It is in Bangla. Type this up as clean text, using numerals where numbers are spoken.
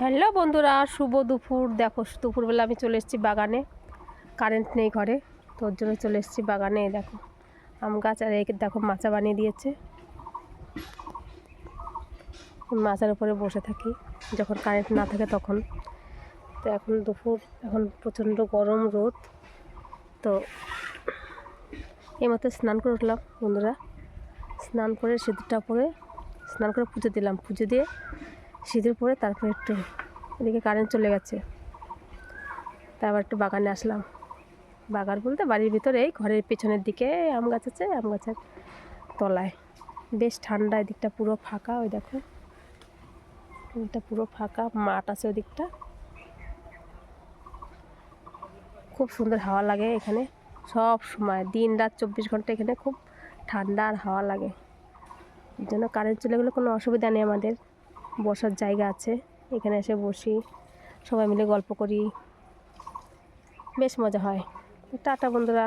হ্যালো বন্ধুরা, শুভ দুপুর। দেখো দুপুরবেলা আমি চলে এসেছি বাগানে। কারেন্ট নেই ঘরে, তোর জন্য চলে এসেছি বাগানে। দেখো আম গাছ, আর এই দেখো মাচা বানিয়ে দিয়েছে। মাচার উপরে বসে থাকি যখন কারেন্ট না থাকে তখন। তো এখন দুপুর, এখন প্রচণ্ড গরম রোদ। তো এইমাত্র স্নান করে উঠলাম বন্ধুরা। স্নান করে সিঁদুরটা পরে, স্নান করে পুজো দিলাম। পুজো দিয়ে সিঁদুর পরে তারপরে একটু এদিকে কারেন্ট চলে গেছে, তারপর একটু বাগানে আসলাম। বাগান বলতে বাড়ির ভিতরে, ঘরের পেছনের দিকে আম গাছ আছে, আম গাছের তলায়। বেশ ঠান্ডা, এদিকটা পুরো ফাঁকা। ওই দেখো এটা পুরো ফাঁকা, মাঠ আছে ওদিকটা। খুব সুন্দর হাওয়া লাগে এখানে সব সময়, দিন রাত 24 ঘন্টা এখানে খুব ঠান্ডা আর হাওয়া লাগে। এর জন্য কারেন্ট চলে গেলে কোনো অসুবিধা নেই, আমাদের বসার জায়গা আছে, এখানে এসে বসি, সবাই মিলে গল্প করি, বেশ মজা হয়। টাটা বন্ধুরা।